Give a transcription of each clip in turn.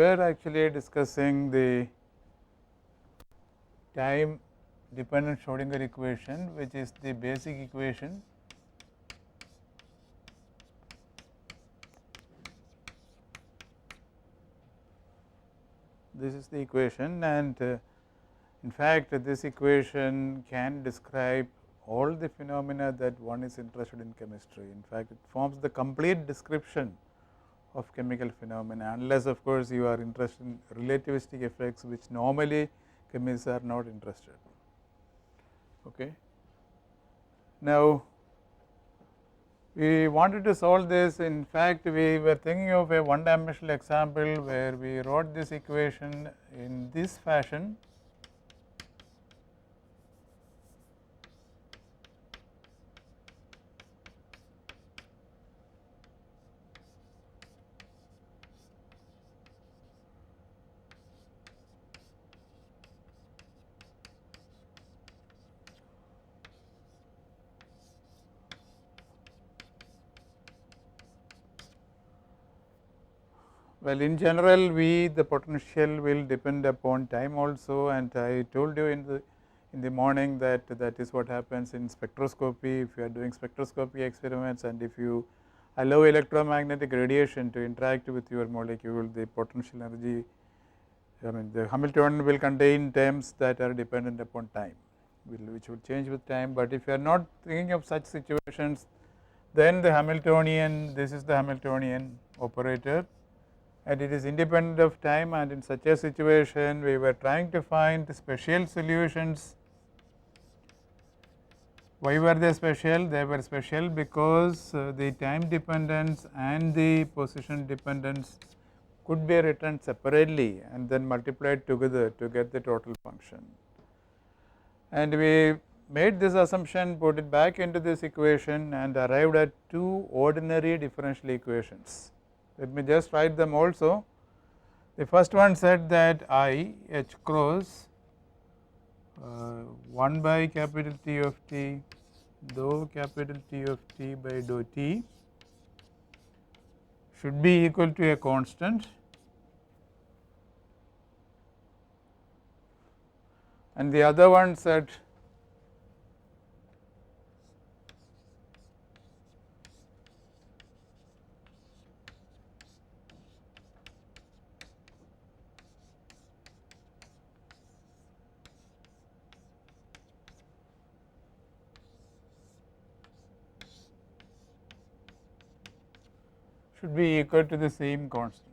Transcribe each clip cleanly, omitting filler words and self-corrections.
were actually discussing the time dependent Schrodinger equation, which is the basic equation this is the equation, and in fact this equation can describe all the phenomena that one is interested in chemistry. In fact, it forms the complete description of chemical phenomena, unless of course you are interested in relativistic effects, which normally chemists are not interested. Okay. Now, we wanted to solve this. In fact, we were thinking of a one dimensional example where we wrote this equation in this fashion. Well, in general, the potential will depend upon time also, and I told you in the morning that is what happens in spectroscopy. If you are doing spectroscopy experiments and if you allow electromagnetic radiation to interact with your molecule, the potential energy, I mean the Hamiltonian will contain terms that are dependent upon time, which will change with time. But if you are not thinking of such situations, then the Hamiltonian, this is the Hamiltonian operator, and it is independent of time, and in such a situation we were trying to find the special solutions. Why were they special? They were special because the time dependence and the position dependence could be written separately and then multiplied together to get the total function. And we made this assumption, put it back into this equation, and arrived at two ordinary differential equations. Let me just write them also. The first one said that I h cross 1 by capital T of t dou capital T of t by dou t should be equal to a constant, and the other one said should be equal to the same constant.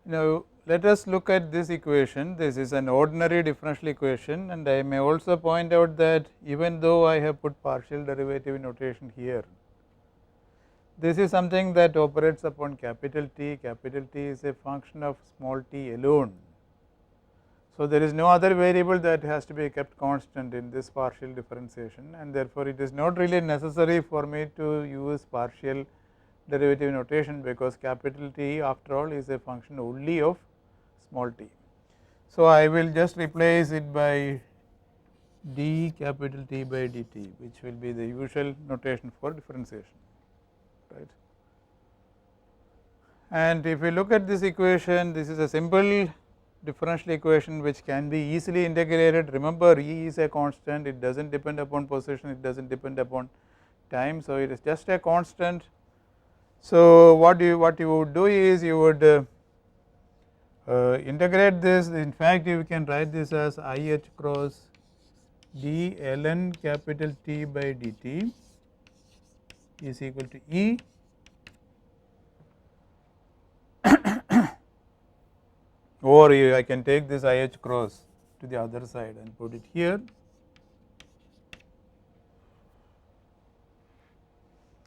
Now, let us look at this equation. This is an ordinary differential equation, and I may also point out that even though I have put partial derivative notation here, this is something that operates upon capital T. Capital T is a function of small t alone. So, there is no other variable that has to be kept constant in this partial differentiation, and therefore, it is not really necessary for me to use partial derivative notation, because capital T after all is a function only of small t. So, I will just replace it by d capital T by dt, which will be the usual notation for differentiation, right. And if we look at this equation, this is a simple differential equation which can be easily integrated. Remember, E is a constant, it does not depend upon position, it does not depend upon time. So, it is just a constant. So, what you would do is you would integrate this. In fact, you can write this as I h cross d ln capital T by dt is equal to E or I can take this I h cross to the other side and put it here,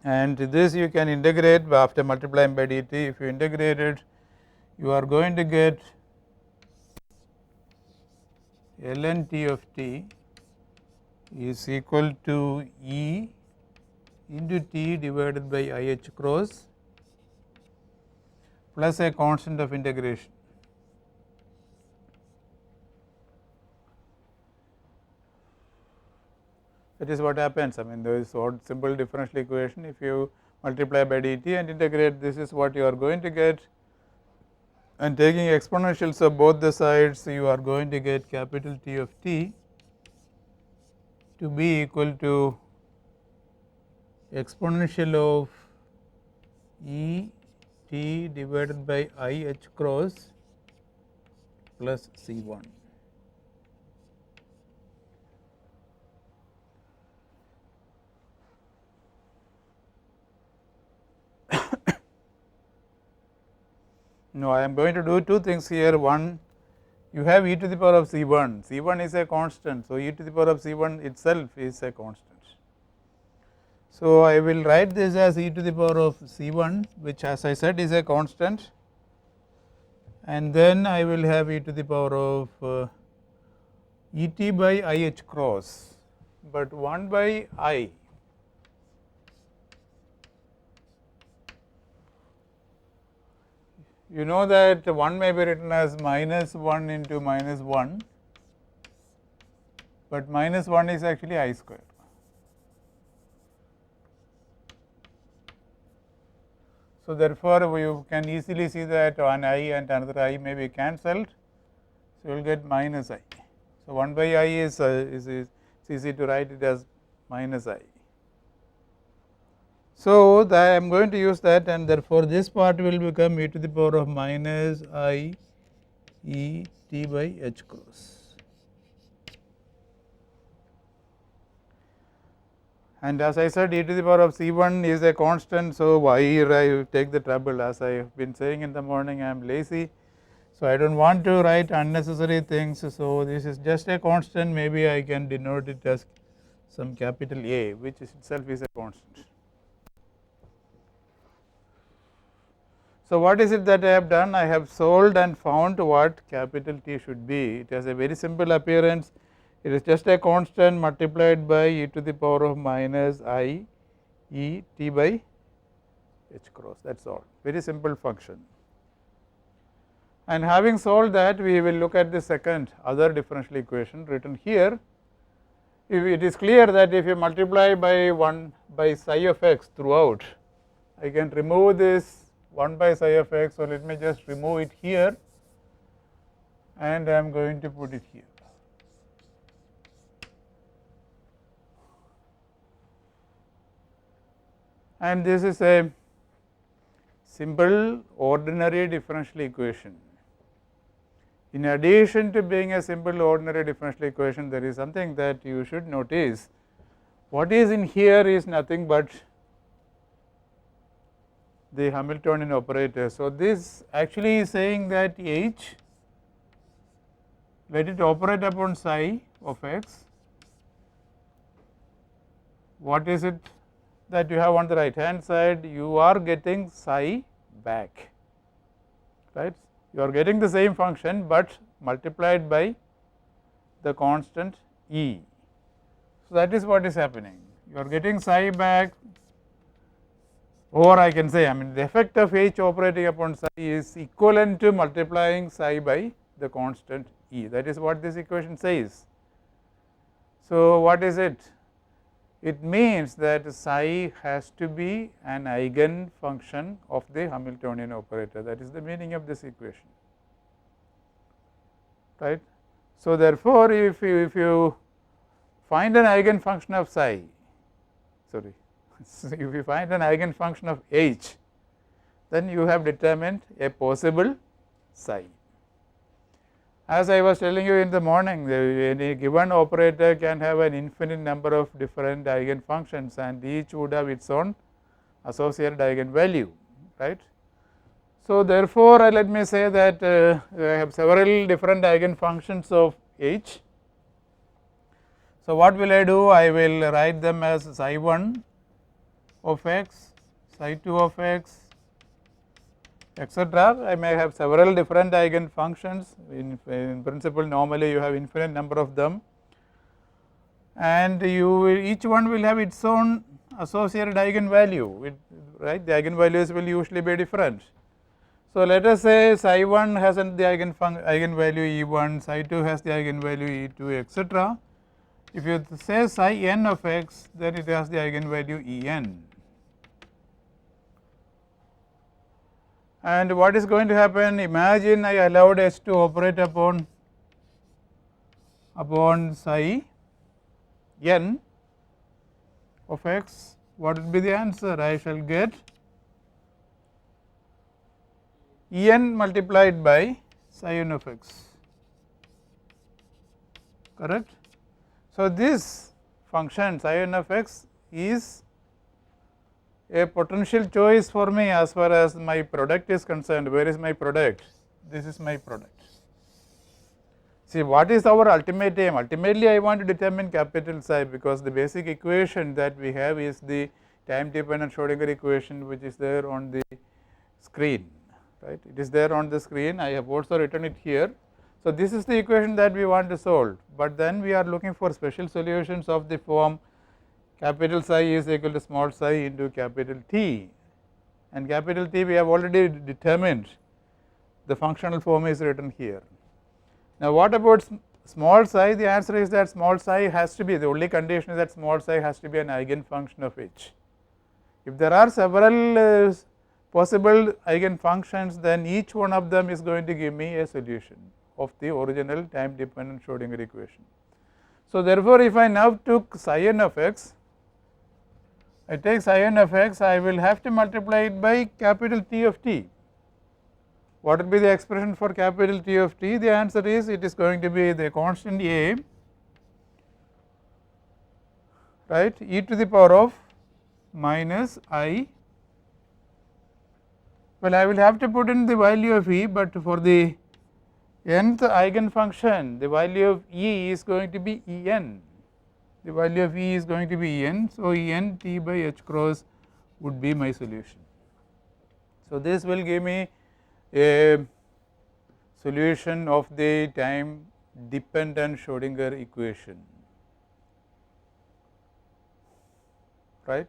and this you can integrate after multiplying by dt. If you integrate it, you are going to get ln T of t is equal to E into T divided by I h cross plus a constant of integration. That is what happens. I mean, there is simple differential equation. If you multiply by dt and integrate, this is what you are going to get, and taking exponentials of both the sides, you are going to get capital T of t to be equal to exponential of E t divided by I h cross plus C1. No, I am going to do two things here. One, you have e to the power of C1. C1 is a constant. So, e to the power of C1 itself is a constant. So, I will write this as e to the power of C1, which as I said is a constant, and then I will have e to the power of E t by I h cross, but 1 by I. You know that 1 may be written as minus 1 into minus 1, but minus 1 is actually I square. So, therefore, you can easily see that one I and another I may be cancelled. So, you will get minus I. So, 1 by I is easy to write it as minus I. So, I am going to use that, and therefore, this part will become e to the power of minus I e t by h cross. And as I said, e to the power of C1 is a constant. So, why I take the trouble? As I have been saying in the morning, I am lazy. So, I do not want to write unnecessary things. So, this is just a constant. Maybe I can denote it as some capital A, which itself is a constant. So, what is it that I have done? I have solved and found what capital T should be. It has a very simple appearance. It is just a constant multiplied by e to the power of minus I e t by h cross, that is all, very simple function. And having solved that, we will look at the second other differential equation written here. If it is clear that if you multiply by 1 by psi of x throughout, I can remove this 1 by psi of x. So, let me just remove it here, and I am going to put it here. And this is a simple ordinary differential equation. In addition to being a simple ordinary differential equation, there is something that you should notice. What is in here is nothing but the Hamiltonian operator. So, this actually is saying that H, let it operate upon psi of x. What is it that you have on the right hand side? You are getting psi back, right? You are getting the same function, but multiplied by the constant E. So, that is what is happening. You are getting psi back, or I can say, I mean, the effect of H operating upon psi is equivalent to multiplying psi by the constant E. That is what this equation says. So, what is it? It means that psi has to be an eigen function of the Hamiltonian operator. That is the meaning of this equation, right. So, therefore, if you find an eigen function of psi, sorry, if you find an eigen function of H, then you have determined a possible psi. As I was telling you in the morning, any given operator can have an infinite number of different eigen functions, and each would have its own associated eigen value, right. So, therefore, let me say that I have several different eigen functions of H. So, what will I do? I will write them as psi 1 of x, psi 2 of x, etc. I may have several different eigen functions. In principle, normally you have infinite number of them, and each one will have its own associated eigen value, right. The eigen values will usually be different. So, let us say psi 1 has the eigen value E1, psi 2 has the eigen value E2, etc. if you say psi n of x, then it has the eigenvalue E n. And what is going to happen? Imagine I allowed H to operate upon psi n of x. What would be the answer? I shall get E n multiplied by psi n of x, correct. So, this function psi n of x is a potential choice for me as far as my product is concerned. Where is my product? This is my product. See, what is our ultimate aim? Ultimately, I want to determine capital psi, because the basic equation that we have is the time dependent Schrodinger equation, which is there on the screen, right. It is there on the screen. I have also written it here. So, this is the equation that we want to solve, but then we are looking for special solutions of the form capital psi is equal to small psi into capital T, and capital T we have already determined. The functional form is written here. Now, what about small psi? The answer is that small psi has to be, the only condition is that small psi has to be an eigenfunction of H. If there are several possible eigenfunctions, then each one of them is going to give me a solution of the original time dependent Schrodinger equation. So, therefore, if I now took psi n of x, I take psi n of x, I will have to multiply it by capital T of t. What will be the expression for capital T of t? The answer is, it is going to be the constant a, right, e to the power of minus I. Well, I will have to put in the value of e, but for the nth eigenfunction, the value of e is going to be E n. The value of e is going to be E n. So, E n t by h cross would be my solution. So, this will give me a solution of the time dependent Schrodinger equation, right.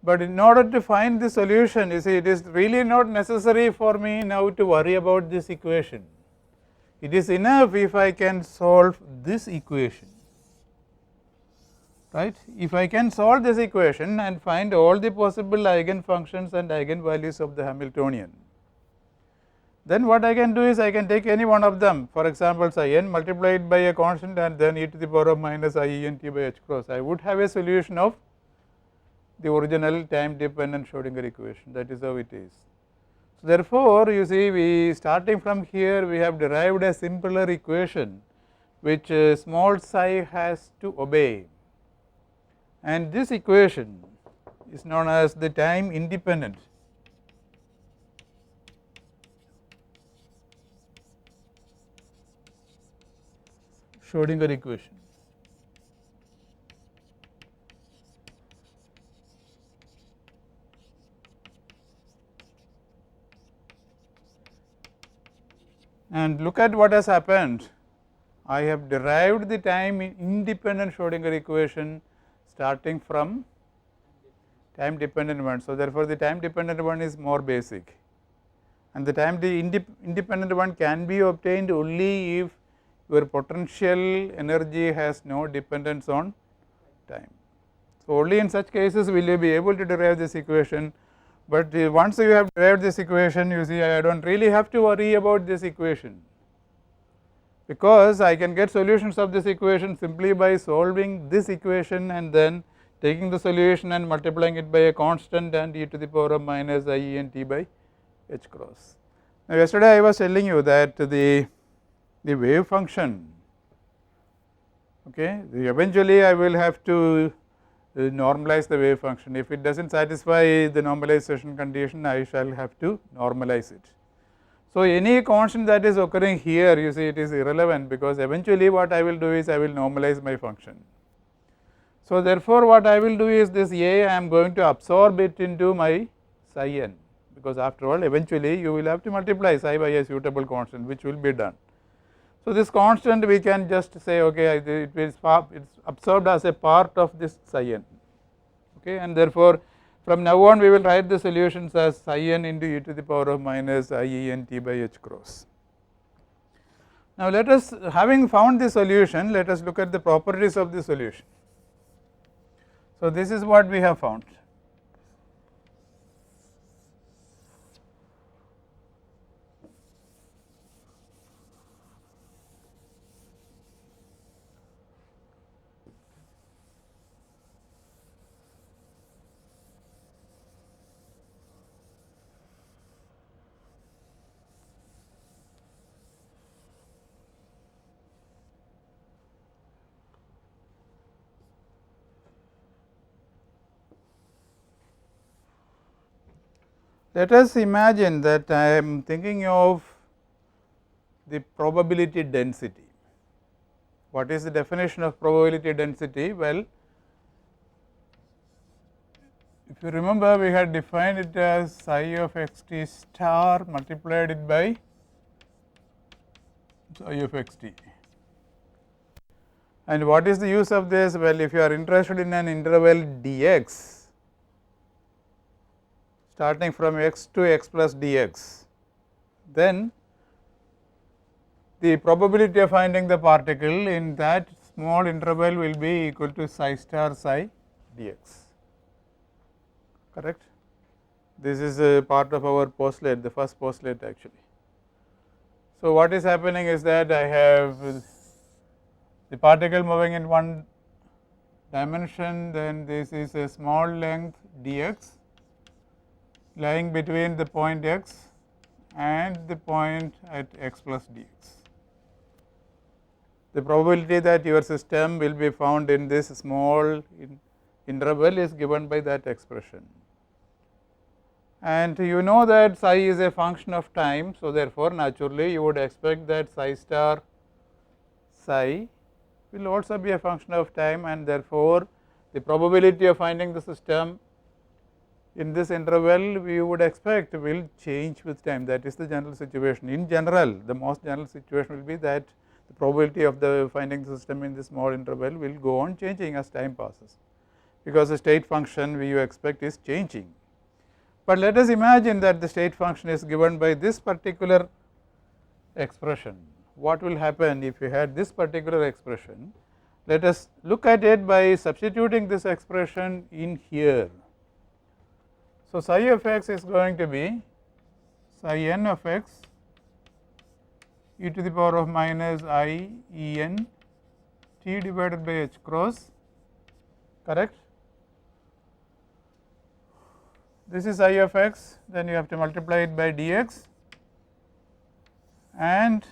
But in order to find the solution, you see, it is really not necessary for me now to worry about this equation. It is enough if I can solve this equation, right. If I can solve this equation and find all the possible eigenfunctions and eigenvalues of the Hamiltonian, then what I can do is I can take any one of them, for example, psi n multiplied by a constant and then e to the power of minus I E n t by h cross. I would have a solution of the original time dependent Schrodinger equation. That is how it is. So, therefore, you see, we starting from here, we have derived a simpler equation which small psi has to obey, and this equation is known as the time independent Schrodinger equation. And look at what has happened. I have derived the time independent Schrodinger equation starting from time dependent one. So, therefore, the time dependent one is more basic, and the time independent one can be obtained only if your potential energy has no dependence on time. So, only in such cases will you be able to derive this equation. But once you have derived this equation, you see, I do not really have to worry about this equation, because I can get solutions of this equation simply by solving this equation and then taking the solution and multiplying it by a constant and e to the power of minus I E n t by h cross. Now, yesterday I was telling you that the wave function, okay, eventually I will have to normalize the wave function. If it does not satisfy the normalization condition, I shall have to normalize it. So, any constant that is occurring here, you see, it is irrelevant, because eventually what I will do is I will normalize my function. So, therefore, what I will do is this a, I am going to absorb it into my psi n, because after all eventually you will have to multiply psi by a suitable constant, which will be done. So, this constant we can just say, okay, it is absorbed as a part of this psi n, okay, and therefore, from now on we will write the solutions as psi n into e to the power of minus I E n t by h cross. Now, let us, having found the solution, let us look at the properties of the solution. So, this is what we have found. Let us imagine that I am thinking of the probability density. What is the definition of probability density? Well, if you remember, we had defined it as psi of x t star multiplied it by psi of x t. And what is the use of this? Well, if you are interested in an interval dx starting from x to x plus dx, then the probability of finding the particle in that small interval will be equal to psi star psi dx, correct. This is a part of our postulate, the first postulate actually. So, what is happening is that I have the particle moving in one dimension, then this is a small length dx lying between the point x and the point at x plus dx. The probability that your system will be found in this small interval is given by that expression. And you know that psi is a function of time. So, therefore, naturally you would expect that psi star psi will also be a function of time, and therefore, the probability of finding the system in this interval we would expect will change with time. That is the general situation. In general, the most general situation will be that the probability of the finding the system in this small interval will go on changing as time passes, because the state function we expect is changing. But let us imagine that the state function is given by this particular expression. What will happen if you had this particular expression? Let us look at it by substituting this expression in here. So, psi of x is going to be psi n of x e to the power of minus I e n t divided by h cross, correct. This is I of x, then you have to multiply it by dx, and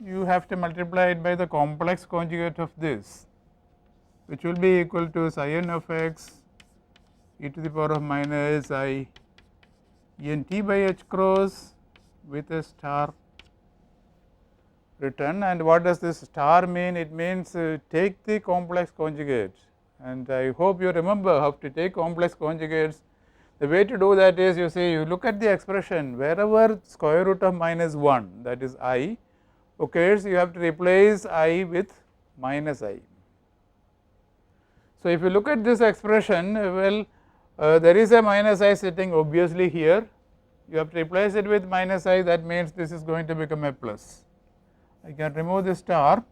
you have to multiply it by the complex conjugate of this, which will be equal to psi n of x e to the power of minus I n t by h cross with a star written. And what does this star mean? It means take the complex conjugate, and I hope you remember how to take complex conjugates. The way to do that is, you see, you look at the expression, wherever square root of minus 1, that is I, occurs, you have to replace I with minus I. So, if you look at this expression, well, there is a minus I sitting obviously here, you have to replace it with minus I, that means this is going to become a plus. I can remove the star,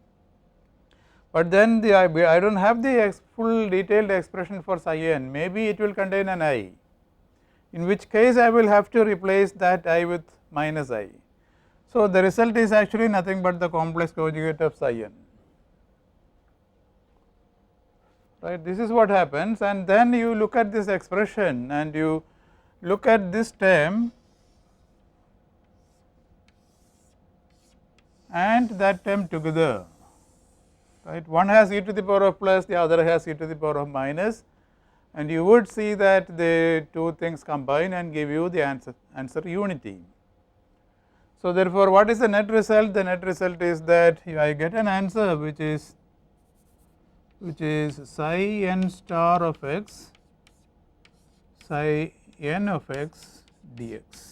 but then I do not have the full detailed expression for psi n, maybe it will contain an I, in which case I will have to replace that I with minus I. So, the result is actually nothing but the complex conjugate of psi n, right. This is what happens, and then you look at this expression and you look at this term and that term together, right. One has e to the power of plus, the other has e to the power of minus, and you would see that the two things combine and give you the answer unity. So, therefore, what is the net result? The net result is that I get an answer which is psi n star of x psi n of x dx.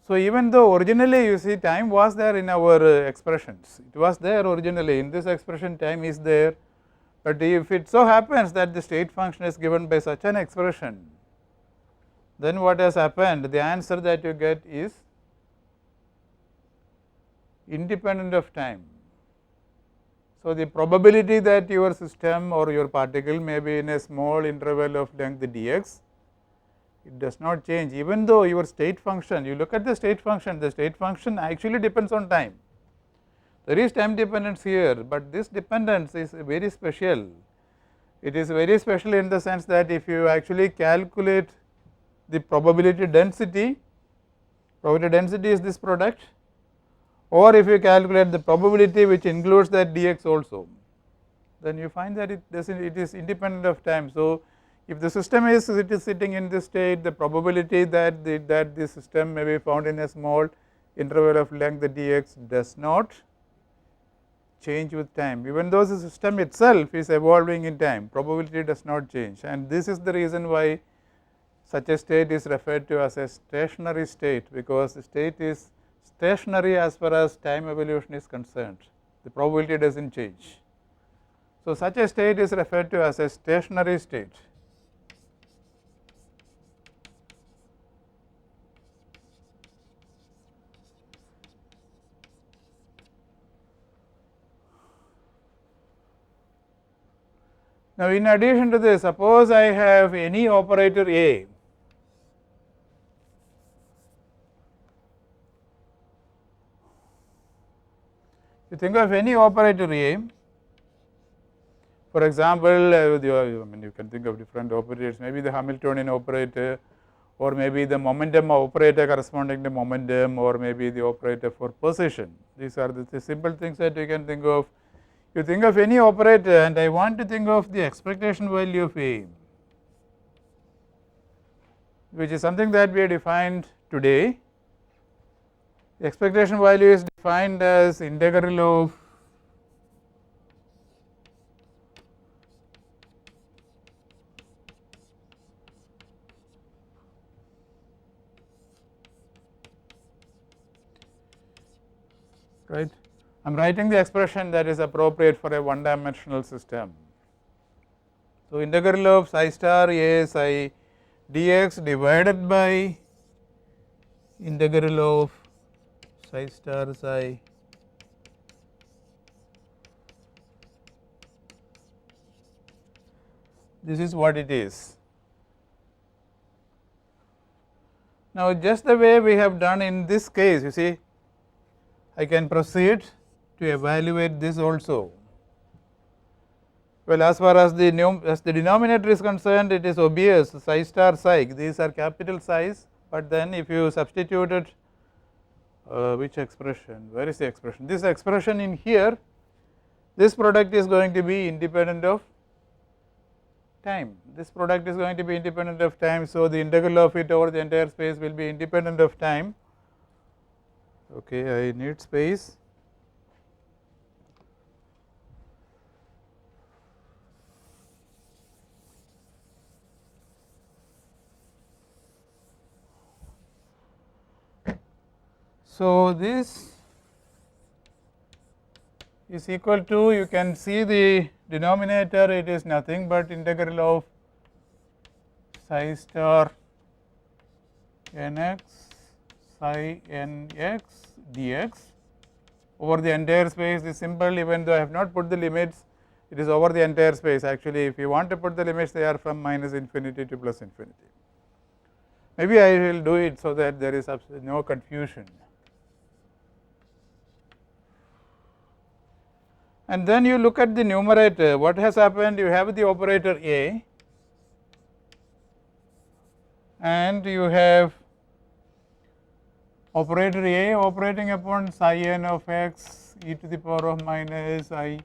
So, even though originally you see time was there in our expressions, it was there originally in this expression, time is there, but if it so happens that the state function is given by such an expression, then what has happened, the answer that you get is independent of time. So, the probability that your system or your particle may be in a small interval of length dx, it does not change, even though your state function, you look at the state function actually depends on time. There is time dependence here, but this dependence is very special. It is very special in the sense that if you actually calculate the probability density is this product, or if you calculate the probability which includes that dx also, then you find that it is independent of time. So, if the system is sitting in this state, the probability that the system may be found in a small interval of length dx does not change with time, even though the system itself is evolving in time, probability does not change, and this is the reason why such a state is referred to as a stationary state, because the state is stationary as far as time evolution is concerned, the probability does not change. So, such a state is referred to as a stationary state. Now, in addition to this, suppose I have any operator A, you think of any operator A, for example, you can think of different operators, maybe the Hamiltonian operator, or maybe the momentum operator corresponding to momentum, or maybe the operator for position. These are the simple things that you can think of. You think of any operator, and I want to think of the expectation value of A, which is something that we defined today. The expectation value is defined as integral of right. I am writing the expression that is appropriate for a one dimensional system. So, integral of psi star A psi dx divided by integral of psi star psi this is what it is. Now, just the way we have done in this case, you see, I can proceed to evaluate this also. Well, as far as the denominator is concerned, it is obvious psi star psi, these are capital psis, but then if you substitute it, which expression, where is the expression? This expression in here, this product is going to be independent of time, this product is going to be independent of time. So, the integral of it over the entire space will be independent of time. Okay, I need space. So, this is equal to, you can see the denominator, it is nothing but integral of psi star nx psi nx dx over the entire space is simple, even though I have not put the limits, it is over the entire space. Actually, if you want to put the limits, they are from minus infinity to plus infinity. Maybe I will do it so that there is no confusion. And then you look at the numerator, what has happened, you have the operator A and you have operator A operating upon psi n of x e to the power of minus I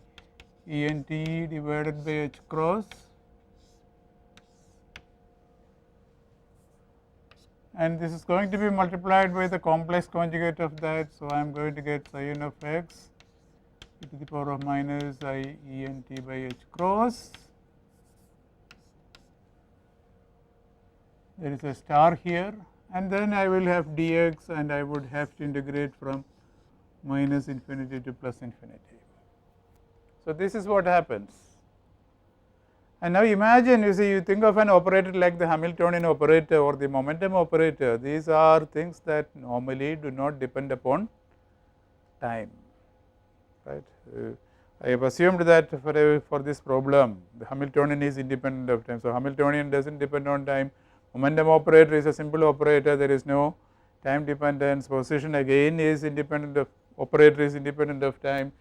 e n t divided by h cross, and this is going to be multiplied by the complex conjugate of that. So, I am going to get psi n of x e to the power of minus I e n t by h cross. There is a star here, and then I will have dx, and I would have to integrate from minus infinity to plus infinity. So, this is what happens, And now imagine, you see, you think of an operator like the Hamiltonian operator or the momentum operator, these are things that normally do not depend upon time, right. I have assumed that for this problem the Hamiltonian is independent of time. So, Hamiltonian does not depend on time, momentum operator is a simple operator, there is no time dependence, position again is independent of operator is independent of time.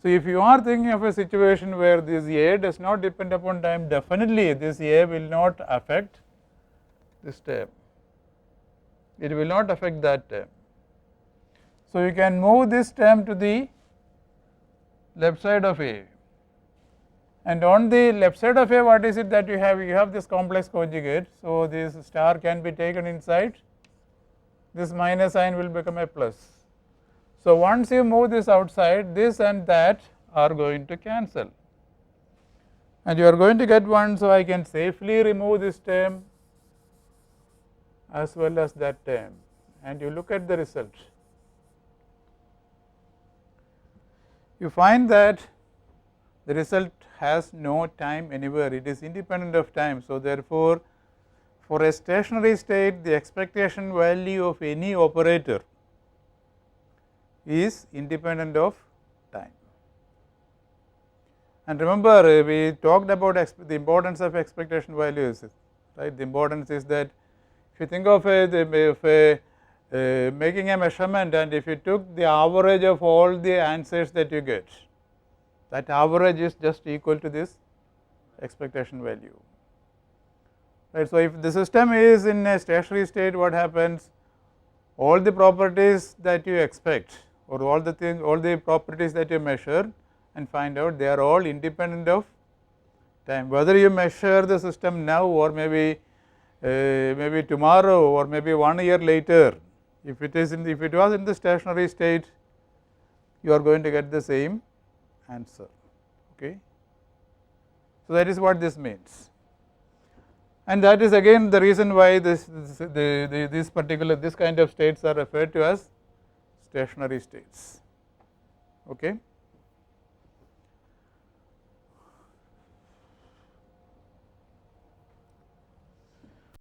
So, if you are thinking of a situation where this A does not depend upon time, definitely this A will not affect this term, it will not affect that term. So, you can move this term to the left side of A, and on the left side of A what is it that you have? You have this complex conjugate. So, this star can be taken inside, this minus sign will become a plus. So, once you move this outside, this and that are going to cancel and you are going to get 1. So, I can safely remove this term as well as that term, and you look at the result. You find that the result has no time anywhere, it is independent of time. So, therefore, for a stationary state the expectation value of any operator is independent of time. And remember, we talked about the importance of expectation values, right. The importance is that if you think of making a measurement, and if you took the average of all the answers that you get, that average is just equal to this expectation value, right. So, if the system is in a stationary state, what happens? All the properties that you expect, or all the properties that you measure and find out, they are all independent of time. Whether you measure the system now or maybe tomorrow or maybe 1 year later, if it was in the stationary state, you are going to get the same answer. Okay. So, that is what this means, and that is again the reason why this kind of states are referred to as stationary states. Okay.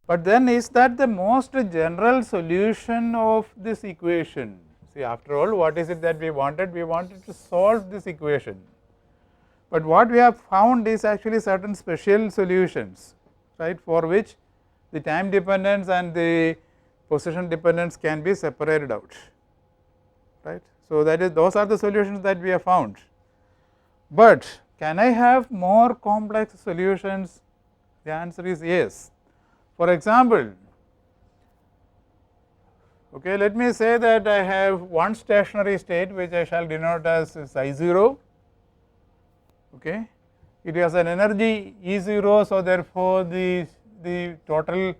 But then is that the most general solution of this equation? See, after all, what is it that we wanted? We wanted to solve this equation, but what we have found is actually certain special solutions, right, for which the time dependence and the position dependence can be separated out, right. So, those are the solutions that we have found, but can I have more complex solutions? The answer is yes. For example, okay, let me say that I have one stationary state which I shall denote as psi 0. Okay. It has an energy E0. So, therefore, the total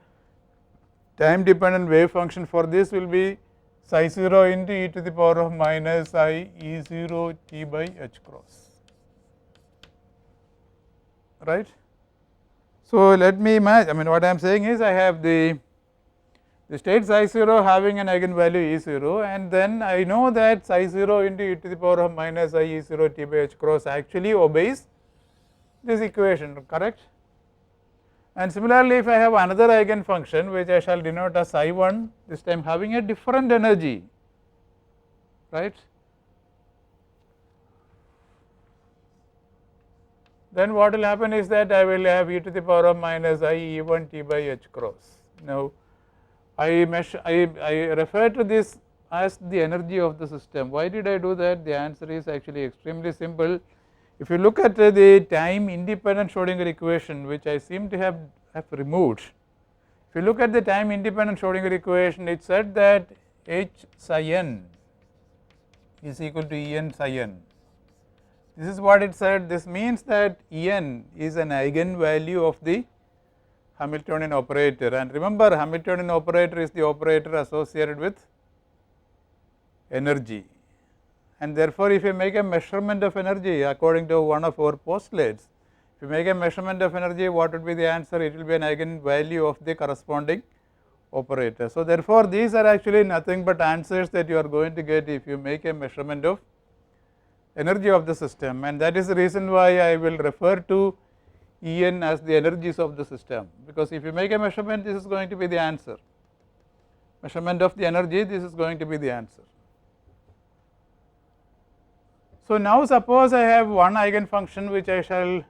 time dependent wave function for this will be psi 0 into e to the power of minus I E0 t by h cross, right. So, let me imagine, what I am saying is I have the state psi 0 having an eigenvalue E0, and then I know that psi 0 into e to the power of minus I E0 t by h cross actually obeys this equation, correct. And similarly, if I have another eigen function which I shall denote as psi 1, this time having a different energy, right, then what will happen is that I will have e to the power of minus I E1 t by h cross. Now, I refer to this as the energy of the system. Why did I do that? The answer is actually extremely simple. If you look at the time independent Schrodinger equation, which I seem to have removed, if you look at the time independent Schrodinger equation, it said that h psi n is equal to E n psi n. This is what it said. This means that E n is an eigenvalue of the Hamiltonian operator, and remember, Hamiltonian operator is the operator associated with energy, and therefore, if you make a measurement of energy according to one of our postulates, if you make a measurement of energy, what would be the answer? It will be an eigenvalue of the corresponding operator. So, therefore, these are actually nothing but answers that you are going to get if you make a measurement of energy of the system, and that is the reason why I will refer to En as the energies of the system, because if you make a measurement, this is going to be the answer. Measurement of the energy, this is going to be the answer. So, now suppose I have one eigenfunction which I shall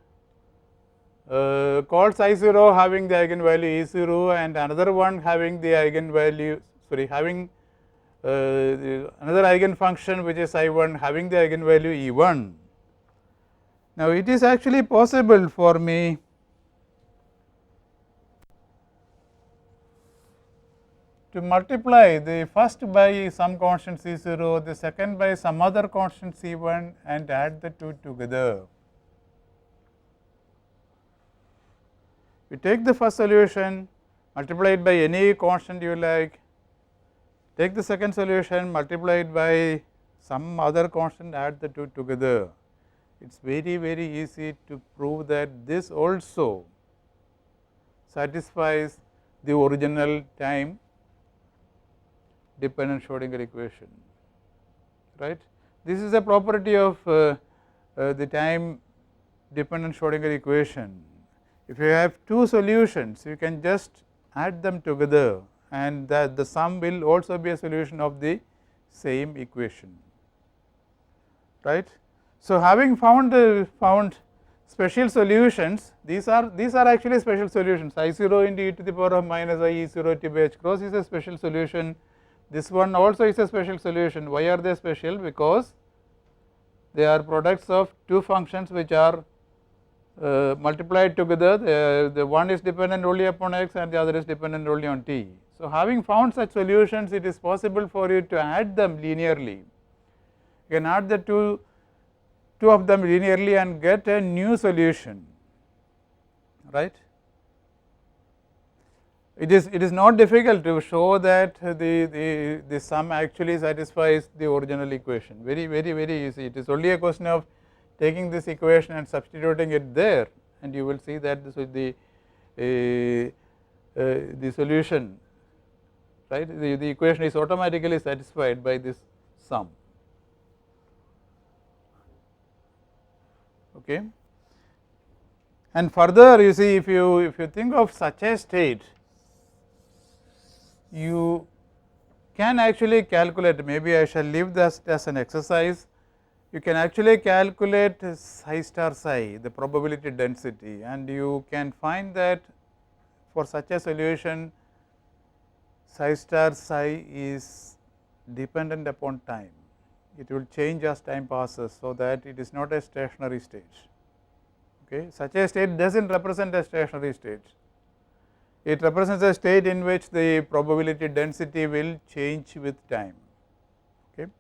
call psi 0 having the eigenvalue E 0 and another one having the eigenvalue, having another eigenfunction which is I 1 having the eigenvalue E 1. Now, it is actually possible for me to multiply the first by some constant C 0, the second by some other constant C 1 and add the two together. You take the first solution, multiply it by any constant you like, take the second solution, multiply it by some other constant, add the two together. It is very easy to prove that this also satisfies the original time dependent Schrodinger equation, right. This is a property of the time dependent Schrodinger equation. If you have two solutions, you can just add them together and the sum will also be a solution of the same equation, right. So, having found special solutions, these are actually special solutions. I 0 into e to the power of minus I E 0 t by h cross is a special solution. This one also is a special solution. Why are they special? Because they are products of two functions which are multiplied together. The one is dependent only upon x and the other is dependent only on t. So, having found such solutions, it is possible for you to add them linearly. You can add the two of them linearly and get a new solution, right. It is not difficult to show that the sum actually satisfies the original equation, very easy. It is only a question of taking this equation and substituting it there, and you will see that this is the solution, right. The equation is automatically satisfied by this sum. Okay. And further, you see, if you think of such a state, you can actually calculate, maybe I shall leave this as an exercise. You can actually calculate psi star psi, the probability density, and you can find that for such a solution psi star psi is dependent upon time. It will change as time passes, so that it is not a stationary state. Okay. Such a state does not represent a stationary state. It represents a state in which the probability density will change with time. Okay.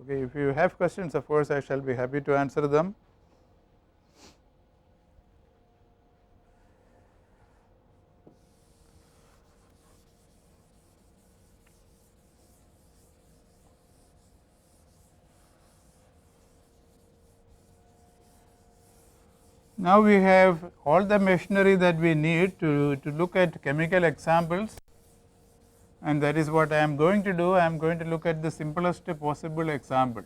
Okay. If you have questions, of course, I shall be happy to answer them. Now, we have all the machinery that we need to look at chemical examples, and that is what I am going to do. I am going to look at the simplest possible example.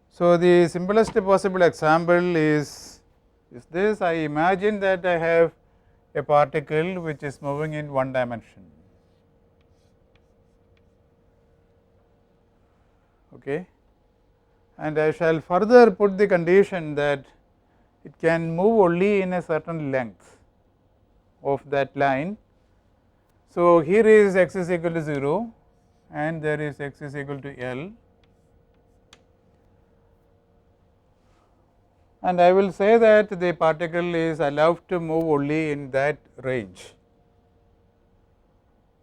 So, the simplest possible example is this. I imagine that I have a particle which is moving in one dimension. Okay. And I shall further put the condition that it can move only in a certain length of that line. So, here is x is equal to 0 and there is x is equal to L, and I will say that the particle is allowed to move only in that range.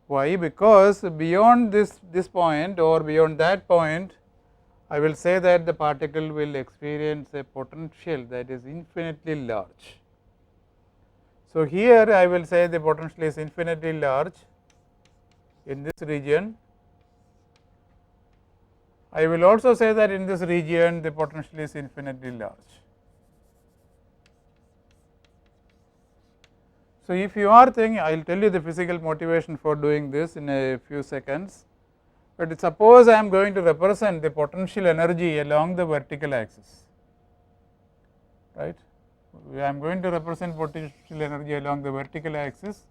Why? Because beyond this point or beyond that point, I will say that the particle will experience a potential that is infinitely large. So, here I will say the potential is infinitely large in this region. I will also say that in this region the potential is infinitely large. So, if you are thinking, I will tell you the physical motivation for doing this in a few seconds, but suppose I am going to represent the potential energy along the vertical axis, right. I am going to represent potential energy along the vertical axis,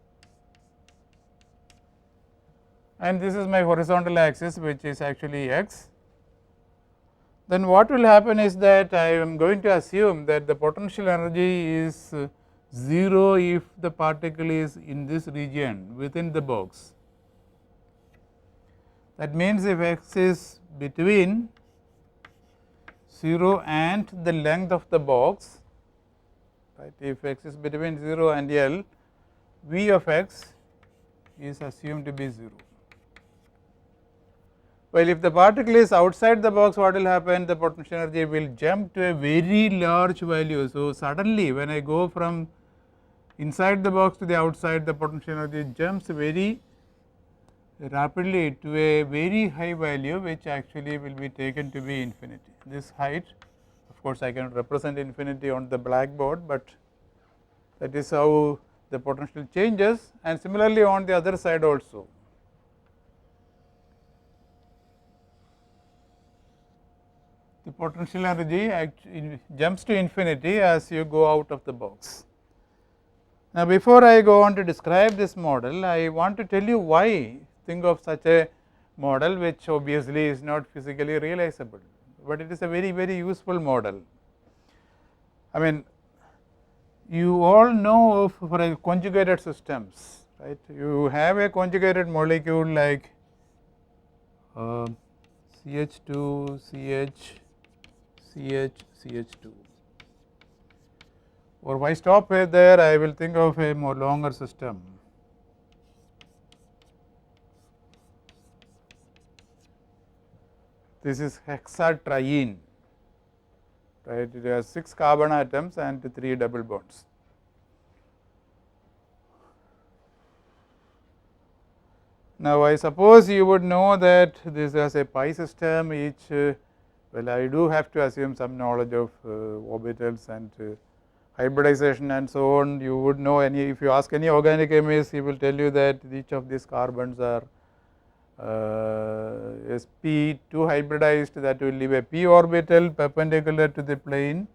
and this is my horizontal axis, which is actually x. Then what will happen is that I am going to assume that the potential energy is 0 if the particle is in this region within the box. That means, if x is between 0 and the length of the box, right, if x is between 0 and L, V of x is assumed to be 0. Well, if the particle is outside the box, what will happen? The potential energy will jump to a very large value. So, suddenly when I go from inside the box to the outside, the potential energy jumps very rapidly to a very high value, which actually will be taken to be infinity. This height, of course, I cannot represent infinity on the blackboard, but that is how the potential changes, and similarly on the other side also. The potential energy jumps to infinity as you go out of the box. Now, before I go on to describe this model, I want to tell you why think of such a model, which obviously is not physically realizable, but it is a very, very useful model. I mean, you all know of for a conjugated systems, right. You have a conjugated molecule like CH2, CH, CH, CH2. Or if I stop there, I will think of a more longer system. This is hexatriene, right. It has 6 carbon atoms and 3 double bonds. Now, I suppose you would know that this is a pi system, each well, I do have to assume some knowledge of orbitals and hybridization and so on. You would know any, if you ask any organic chemist, he will tell you that each of these carbons are sp2 hybridized, that will leave a p orbital perpendicular to the plane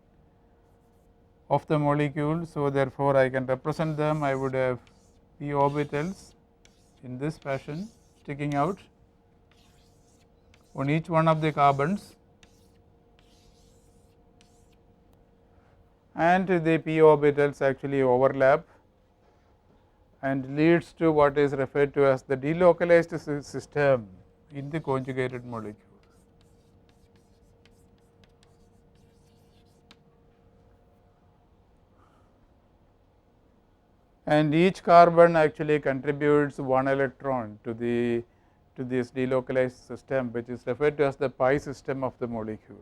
of the molecule. So, therefore, I can represent them. I would have p orbitals in this fashion sticking out on each one of the carbons, and the p orbitals actually overlap and leads to what is referred to as the delocalized system in the conjugated molecule. And each carbon actually contributes 1 electron to this delocalized system, which is referred to as the pi system of the molecule.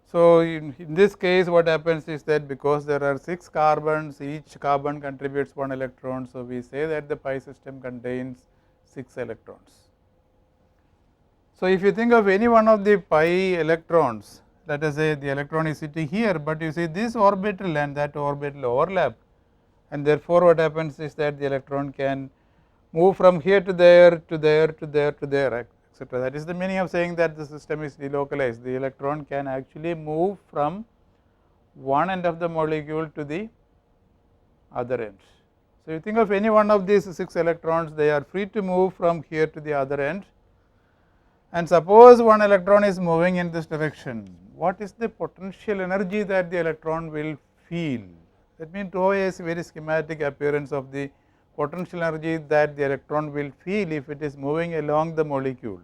So, in this case, what happens is that because there are 6 carbons, each carbon contributes 1 electron. So, we say that the pi system contains 6 electrons. So, if you think of any one of the pi electrons, let us say the electron is sitting here, but you see this orbital and that orbital overlap, and therefore, what happens is that the electron can move from here to there to there to there to there, etc. That is the meaning of saying that the system is delocalized. The electron can actually move from one end of the molecule to the other end. So, you think of any one of these 6 electrons, they are free to move from here to the other end, and suppose one electron is moving in this direction. What is the potential energy that the electron will feel? That means rho A is a very schematic appearance of the potential energy that the electron will feel if it is moving along the molecule.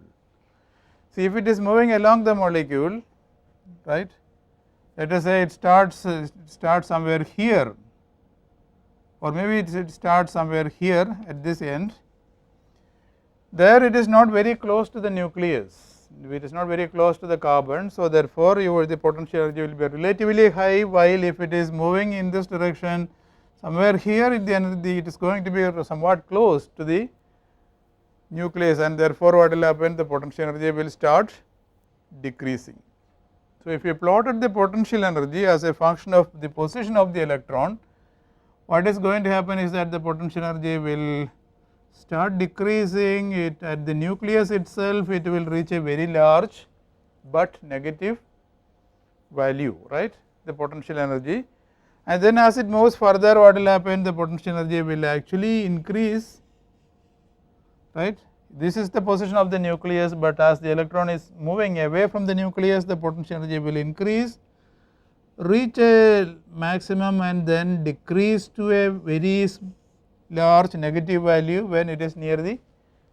See, if it is moving along the molecule, right, let us say it starts somewhere here, or maybe it starts somewhere here at this end. There it is not very close to the nucleus, it is not very close to the carbon. So, therefore, the potential energy will be relatively high, while if it is moving in this direction somewhere here, it is going to be somewhat close to the nucleus, and therefore, what will happen? The potential energy will start decreasing. So, if you plotted the potential energy as a function of the position of the electron, what is going to happen is that the potential energy will start decreasing. It at the nucleus itself, it will reach a very large, but negative value, right, the potential energy, and then as it moves further, what will happen, the potential energy will actually increase, right. This is the position of the nucleus, but as the electron is moving away from the nucleus, the potential energy will increase, reach a maximum and then decrease to a very large negative value when it is near the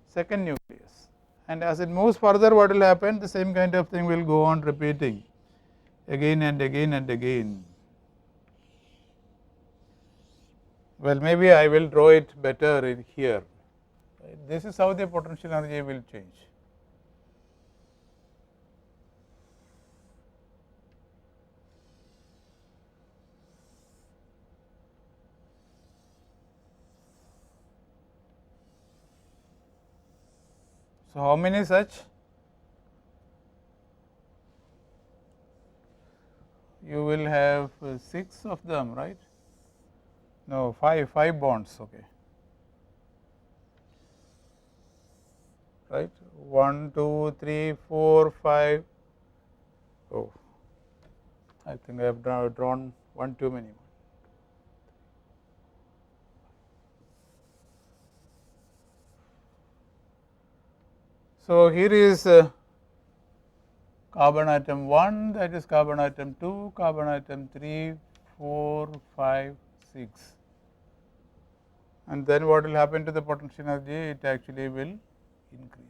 second nucleus. And as it moves further, what will happen, the same kind of thing will go on repeating again and again and again. Well, maybe I will draw it better in here. This is how the potential energy will change. So, how many such? You will have 6 of them, right? No, 5 bonds, okay. Right, 1, 2, 3, 4, 5. Oh, I think I have drawn one too many. So, here is carbon atom 1, that is carbon atom 2, carbon atom 3, 4, 5, 6. And then what will happen to the potential energy? It actually will increase.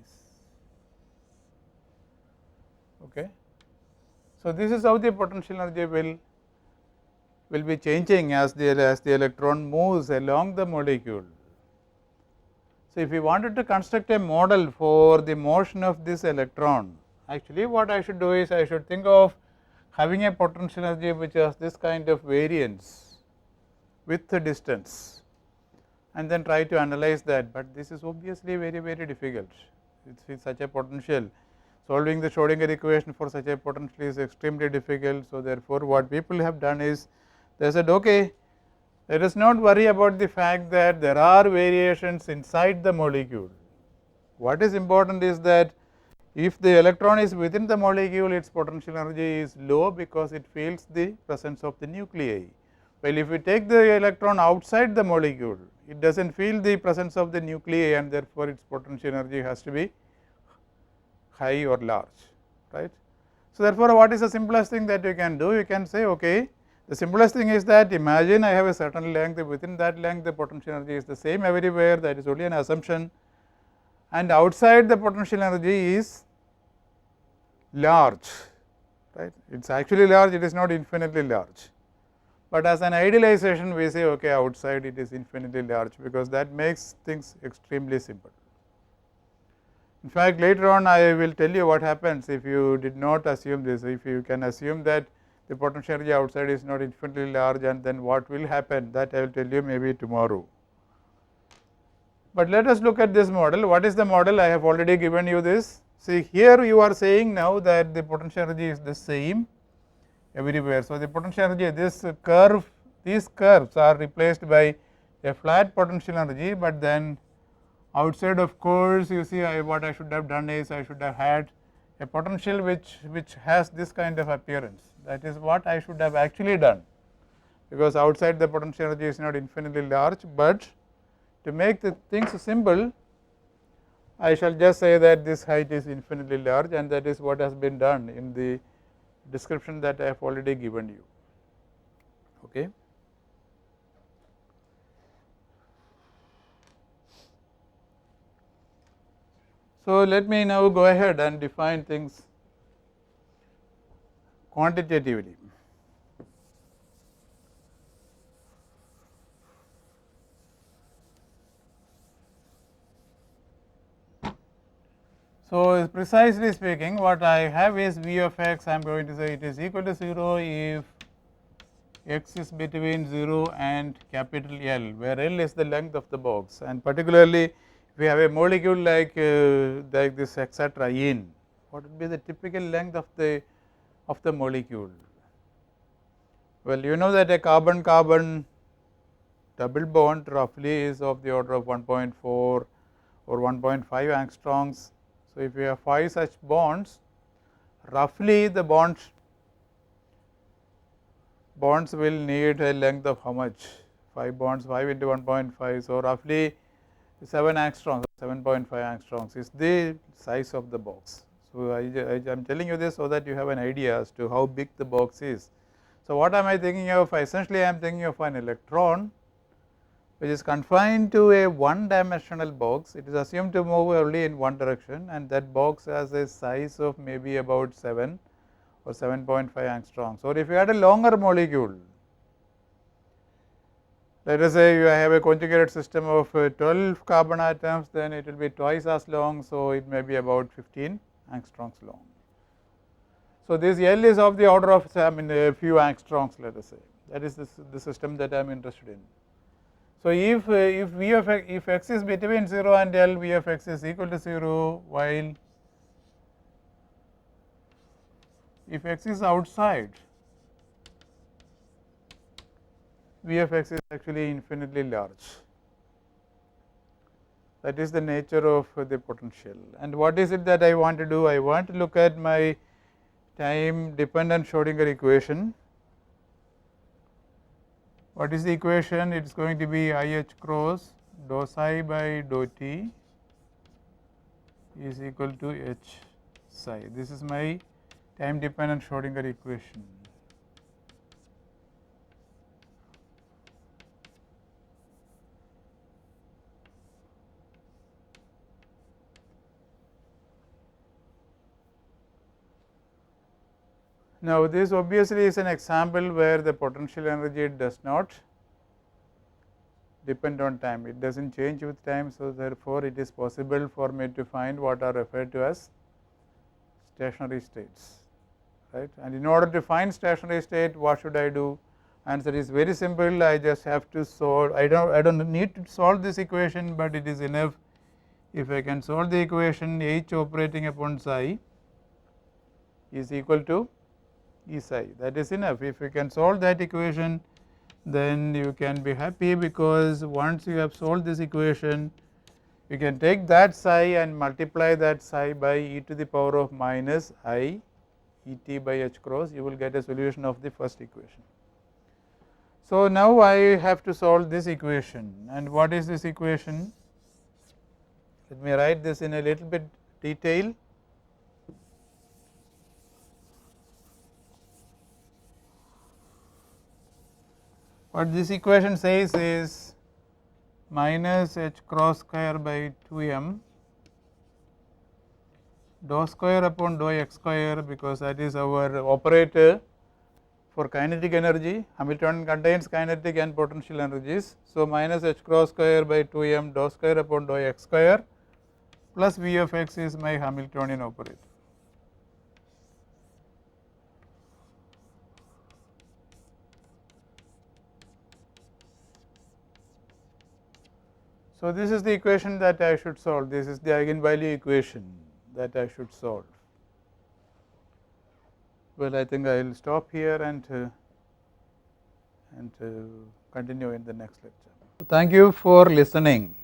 Okay. So, this is how the potential energy will be changing as the electron moves along the molecule. So, if we wanted to construct a model for the motion of this electron, actually what I should do is I should think of having a potential energy which has this kind of variance with the distance, and then try to analyze that, but this is obviously very difficult. It is such a potential. Solving the Schrodinger equation for such a potential is extremely difficult. So, therefore, what people have done is they said, okay, let us not worry about the fact that there are variations inside the molecule. What is important is that if the electron is within the molecule, its potential energy is low because it feels the presence of the nuclei. Well, if we take the electron outside the molecule, it does not feel the presence of the nuclei, and therefore, its potential energy has to be high or large, right. So, therefore, what is the simplest thing that you can do? You can say, okay, the simplest thing is that imagine I have a certain length, within that length the potential energy is the same everywhere, that is only an assumption, and outside the potential energy is large, right. It is actually large, it is not infinitely large, but as an idealization we say, okay, outside it is infinitely large, because that makes things extremely simple. In fact, later on I will tell you what happens if you did not assume this. If you can assume that the potential energy outside is not infinitely large, and then what will happen, that I will tell you maybe tomorrow. But let us look at this model. What is the model? I have already given you this. See, here you are saying now that the potential energy is the same everywhere. So, the potential energy, this curve, these curves are replaced by a flat potential energy, but then outside, of course, you see what I should have done is I should have had a potential which has this kind of appearance. That is what I should have actually done, because outside the potential energy is not infinitely large, but to make the things simple, I shall just say that this height is infinitely large, and that is what has been done in the description that I have already given you. Okay. So, let me now go ahead and define things quantitatively. So, precisely speaking, what I have is V of x, I am going to say it is equal to 0 if x is between 0 and capital L, where L is the length of the box, and particularly if we have a molecule like this etcetera in, what would be the typical length of of the molecule. Well, you know that a carbon carbon double bond roughly is of the order of 1.4 or 1.5 angstroms. So, if you have 5 such bonds, roughly the bonds will need a length of how much? 5 bonds, 5 into 1.5. So, roughly 7 angstroms, 7.5 angstroms is the size of the box. So, I am telling you this so that you have an idea as to how big the box is. So, what am I thinking of? Essentially, I am thinking of an electron which is confined to a one dimensional box. It is assumed to move only in one direction, and that box has a size of maybe about 7 or 7.5 angstroms. Or if you had a longer molecule, let us say you have a conjugated system of 12 carbon atoms, then it will be twice as long. So, it may be about 15 angstroms long. So, this L is of the order of a few angstroms, let us say. That is the system that I am interested in. So, if V of x, if x is between 0 and L, V of x is equal to 0, while if x is outside, V of x is actually infinitely large. That is the nature of the potential. And what is it that I want to do? I want to look at my time dependent Schrodinger equation. What is the equation? It is going to be I h cross dou psi by dou t is equal to h psi. This is my time dependent Schrodinger equation. Now, this obviously is an example where the potential energy does not depend on time, it does not change with time. So, therefore, it is possible for me to find what are referred to as stationary states, right. And in order to find stationary state, what should I do? Answer is very simple. I just have to solve, I do not need to solve this equation, but it is enough if I can solve the equation H operating upon psi is equal to E psi. That is enough. If you can solve that equation, then you can be happy, because once you have solved this equation, you can take that psi and multiply that psi by e to the power of minus I E t by h cross. You will get a solution of the first equation. So, now I have to solve this equation, and what is this equation? Let me write this in a little bit detail. What this equation says is minus h cross square by 2m dou square upon dou x square, because that is our operator for kinetic energy. Hamiltonian contains kinetic and potential energies. So, minus h cross square by 2m dou square upon dou x square plus V of x is my Hamiltonian operator. So, this is the equation that I should solve. This is the eigenvalue equation that I should solve. Well, I think I will stop here and continue in the next lecture. Thank you for listening.